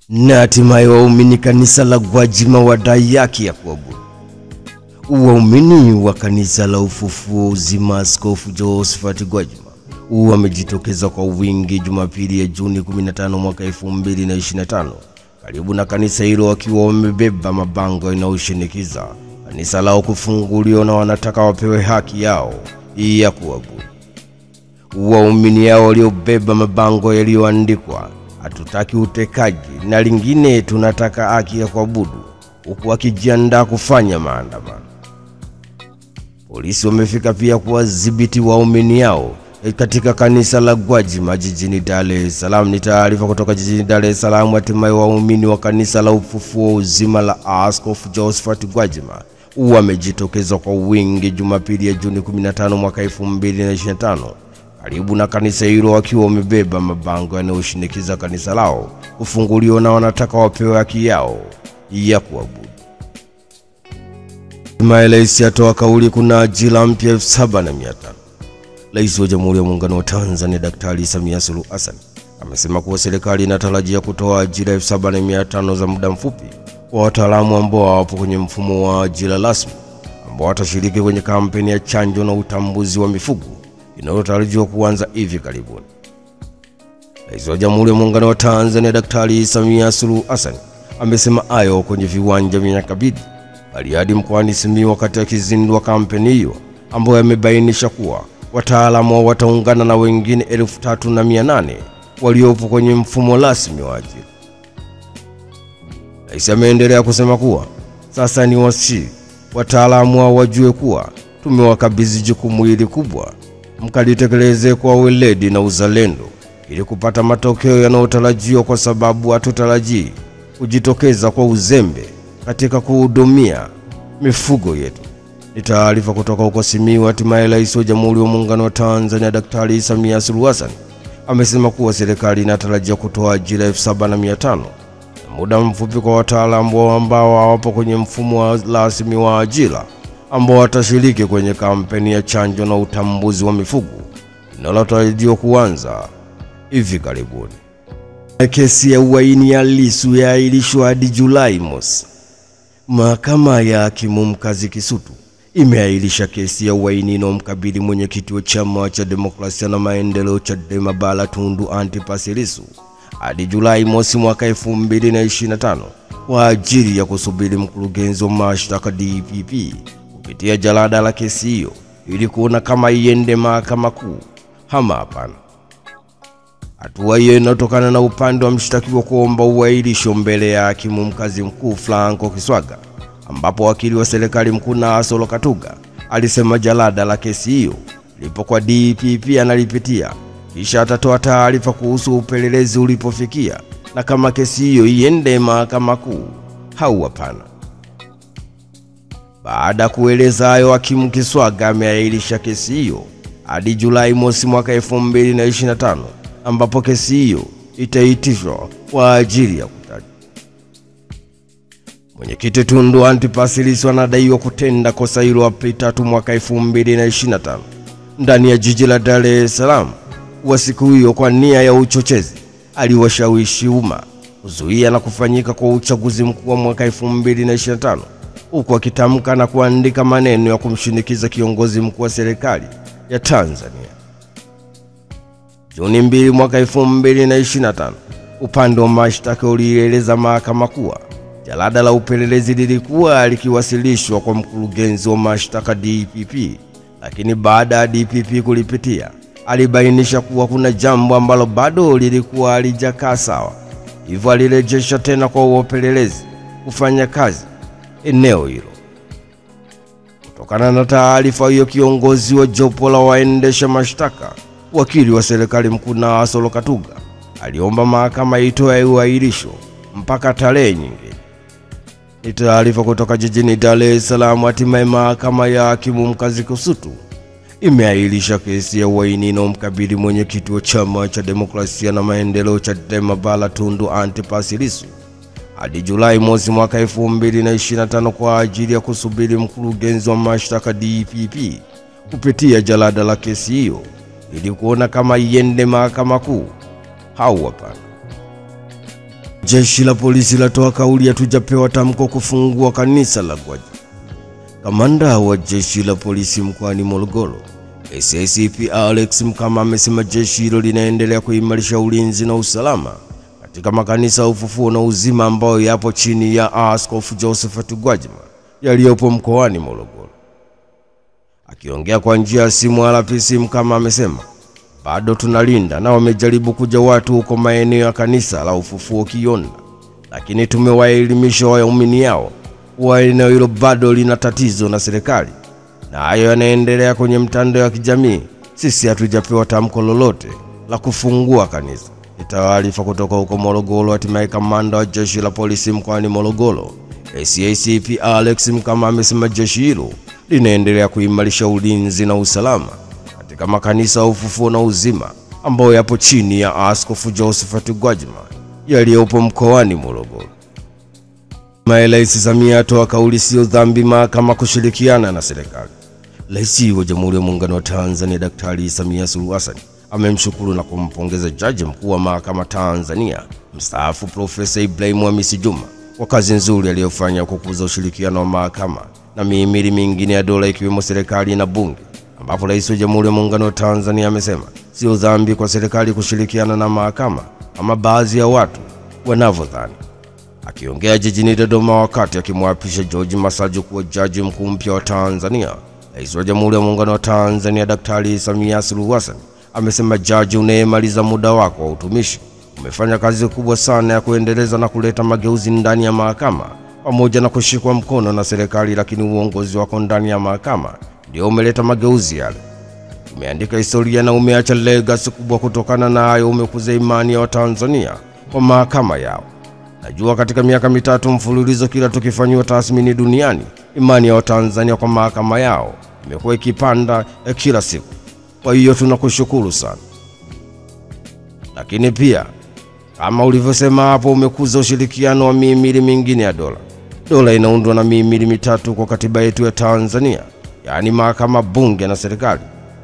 Na hatimaye waumini kanisa la Gwajima wadai haki ya kuabudu. Waumini wa kanisa la Ufufuo Uzima Askofu Josephat Gwajima wamejitokeza kwa wingi Jumapili ya Juni 15 mwaka 2025 karibu na kanisa hilo wakiwa wamebeba mabango yanayoshinikiza kanisa lao kufunguliwa na wanataka wapewe haki yao ya kuabudu. Waumini hao waliobeba mabango yaliyoandikwa "Hatutaki utekaji" na lingine "Tunataka haki ya kuabudu", huku wakijiandaa kufanya maandamano. Polisi wamefika pia kuwadhibiti waumini hao katika kanisa la Gwajima jijini Dar es Salaam. Ni taarifa kutoka jijini Dar es Salaam. Hatimaye waumini wa kanisa la Ufufuo Uzima la Askofu Josephat Gwajima wamejitokeza kwa wingi Jumapili ya Juni 15 mwaka 2025 karibu na kanisa hilo wakiwa wamebeba mabango yanayoshinikiza kanisa lao kufunguliwa na wanataka wapewe haki yao ya kuabudu. Rais atoa kauli kuna ajira mpya 7,500. Rais wa Jamhuri ya Muungano wa Tanzania Daktari Samia Suluhu Hassan amesema kuwa serikali inatarajia kutoa ajira 7,500 za muda mfupi kwa wataalamu ambao wapo kwenye mfumo wa ajira rasmi ambao watashiriki kwenye kampeni ya chanjo na utambuzi wa mifugo inayotarajiwa kuanza hivi karibuni. Rais wa Jamhuri ya Muungano wa Tanzania Daktari Samia Suluhu Hassan amesema hayo kwenye viwanja vya Nyakabidi Bariadi mkoani Simiyu wakati akizindua kampeni hiyo ambayo amebainisha kuwa wataalamu wataungana na wengine 3,800 waliopo kwenye mfumo rasmi wa ajira. Rais ameendelea kusema kuwa sasa ni wataalamu wajue kuwa tumewakabidhi jukumu hili kubwa, mkalitekeleze kwa weledi na uzalendo ili kupata matokeo yanayotarajiwa, kwa sababu hatutarajii kujitokeza kwa uzembe katika kuhudumia mifugo yetu. Ni taarifa kutoka huko Simiyu. Hatimaye Rais wa Jamhuri ya Muungano wa Tanzania Daktari Samia Suluhu Hassan amesema kuwa serikali inatarajia kutoa ajira 7,500 na muda mfupi kwa wataalamu ambao hawapo kwenye mfumo rasmi wa ajira ambao watashiriki kwenye kampeni ya chanjo na utambuzi wa mifugo inayotarajiwa kuanza hivi karibuni. Kesi ya uhaini ya Lissu yaahirishwa hadi Julai mosi. Mahakama ya Hakimu Mkazi Kisutu imeahirisha kesi ya uhaini inayomkabili mwenyekiti wa Chama cha Demokrasia na Maendeleo Chadema Bara Tundu Antipas Lissu hadi Julai mosi mwaka 2025 kwa ajili ya kusubiri mkurugenzi wa mashtaka DPP kupitia jalada la kesi hiyo ili kuona kama iende mahakama kuu ama hapana. Hatua hiyo inatokana na upande wa mshtakiwa kuomba uahirisho mbele ya Hakimu Mkazi Mkuu Franco Kiswaga, ambapo wakili wa serikali mkuu Nasolo Katuga alisema jalada la kesi hiyo lipo kwa DPP analipitia kisha atatoa taarifa kuhusu upelelezi ulipofikia na kama kesi hiyo iende mahakama kuu au hapana. Baada ya kueleza hayo, Hakimu Kiswaga ameahirisha kesi hiyo hadi Julai mosi mwaka 2025 ambapo kesi hiyo itaitishwa kwa ajili ya kutaja. Mwenyekiti Tundu Antipas Lissu anadaiwa kutenda kosa hilo Aprili 3 mwaka 2025 ndani ya jiji la Dar es Salaam. Kwa siku hiyo, kwa nia ya uchochezi, aliwashawishi umma kuzuia na kufanyika kwa uchaguzi mkuu wa mwaka 2025 huku akitamka na kuandika maneno ya kumshinikiza kiongozi mkuu wa serikali ya Tanzania. Juni 2 mwaka 2025, upande wa mashtaka ulieleza mahakama kuwa jalada la upelelezi lilikuwa likiwasilishwa kwa mkurugenzi wa mashtaka DPP, lakini baada ya DPP kulipitia, alibainisha kuwa kuna jambo ambalo bado lilikuwa halijakaa sawa, hivyo alirejesha tena kwa upelelezi kufanya kazi eneo hilo. Kutokana na taarifa hiyo, kiongozi wa jopo la waendesha mashtaka, wakili wa serikali mkuu Nasolo Katuga, aliomba mahakama itoe uahirisho mpaka tarehe nyingine. Ni taarifa kutoka jijini Dar es Salaam. Hatimaye mahakama ya Hakimu Mkazi Kisutu imeahirisha kesi ya uhaini inayomkabili mwenyekiti wa Chama cha Demokrasia na Maendeleo Chadema Bara Tundu Antipas Lissu hadi Julai mosi mwaka 2025 kwa ajili ya kusubiri mkurugenzi wa mashtaka DPP kupitia jalada la kesi hiyo ili kuona kama iende mahakama kuu au hapana. Jeshi la polisi latoa kauli hatujapewa tamko kufungua kanisa la Gwajima. Kamanda wa jeshi la polisi mkoani Morogoro, SACP Alex Mkama amesema jeshi hilo linaendelea kuimarisha ulinzi na usalama katika makanisa ya Ufufuo na Uzima ambayo yapo chini ya Askofu Josephat Gwajima yaliyopo mkoani Morogoro. Akiongea kwa njia ya simu, RPC Mkama amesema bado tunalinda na wamejaribu kuja watu huko maeneo ya kanisa la Ufufuo Kionda, lakini tumewaelimisha waumini yao kuwa eneo hilo bado lina tatizo na serikali na hayo yanaendelea kwenye mtandao wa kijamii. Sisi hatujapewa tamko lolote la kufungua kanisa. Taarifa kutoka huko Morogoro. Hatimaye kamanda wa jeshi la polisi mkoani Morogoro, SACP Alex Mkama amesema jeshi hilo linaendelea kuimarisha ulinzi na usalama katika makanisa ya Ufufuo na Uzima ambayo yapo chini ya Askofu Josephat Gwajima yaliyopo mkoani Morogoro. Rais Samia atoa kauli sio dhambi mahakama kushirikiana na serikali. Rais wa Jamhuri ya Muungano wa Tanzania Daktari Samia Suluhu Hassan amemshukuru na kumpongeza Jaji Mkuu wa Mahakama Tanzania mstaafu Profesa Ibrahim Hamisi Juma kwa kazi nzuri aliyofanya kukuza ushirikiano wa mahakama na mihimili mingine ya dola ikiwemo serikali na bunge, ambapo Rais wa Jamhuri ya Muungano wa Tanzania amesema sio dhambi kwa serikali kushirikiana na mahakama kama baadhi ya watu wanavyodhani. Akiongea jijini Dodoma wakati akimwapisha George Masaju kuwa jaji mkuu mpya wa Tanzania, Rais wa Jamhuri ya Muungano wa Tanzania Daktari Samia Suluhu Hassan amesema jaji unayemaliza muda wako wa utumishi umefanya kazi kubwa sana ya kuendeleza na kuleta mageuzi ndani ya mahakama pamoja na kushikwa mkono na serikali, lakini uongozi wako ndani ya mahakama ndio umeleta mageuzi yale. Umeandika historia na umeacha legacy kubwa. Kutokana na hayo umekuza imani ya Watanzania kwa mahakama yao. Najua katika miaka mitatu mfululizo kila tukifanywa tathmini duniani, imani ya Watanzania kwa mahakama yao imekuwa ikipanda kila siku. Kwa hiyo tunakushukuru sana. Lakini pia kama ulivyosema hapo, umekuza ushirikiano wa mihimili mingine ya dola. Dola inaundwa na mihimili mitatu kwa katiba yetu ya Tanzania, yaani mahakama, bunge na serikali.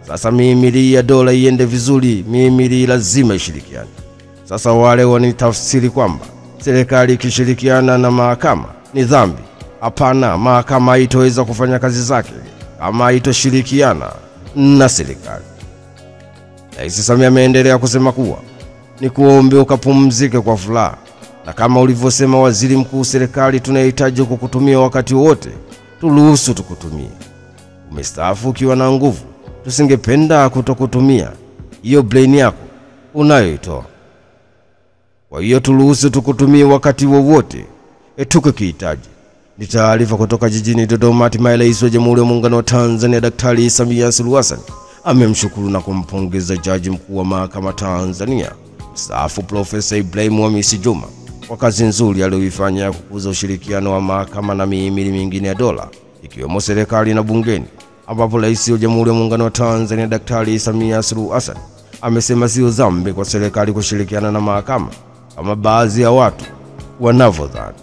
Sasa mihimili ya dola iende vizuri, mihimili lazima ishirikiane. Sasa wale wanitafsiri kwamba serikali ikishirikiana na mahakama ni dhambi. Hapana, mahakama haitoweza kufanya kazi zake kama haitoshirikiana na serikali. Rais Samia ameendelea kusema kuwa ni kuombe ukapumzike kwa furaha, na kama ulivyosema waziri mkuu, serikali tunahitaji kukutumia wakati wote, turuhusu tukutumie. Umestaafu ukiwa na nguvu, tusingependa kutokutumia hiyo brain yako unayoitoa. Kwa hiyo turuhusu tukutumie wakati wowote tukikihitaji. Ni taarifa kutoka jijini Dodoma. Hatimaye Rais wa Jamhuri ya Muungano wa Tanzania Daktari Samia Suluhu Hassan amemshukuru na kumpongeza Jaji Mkuu wa Mahakama Tanzania mstaafu Profesa Ibrahim Hamisi Juma kwa kazi nzuri aliyoifanya ya kukuza ushirikiano wa mahakama na mihimili mingine ya dola ikiwemo serikali na bungeni, ambapo Rais wa Jamhuri ya Muungano wa Tanzania Daktari Samia Suluhu Hassan amesema sio dhambi kwa serikali kushirikiana na mahakama kama baadhi ya watu wanavyodhani.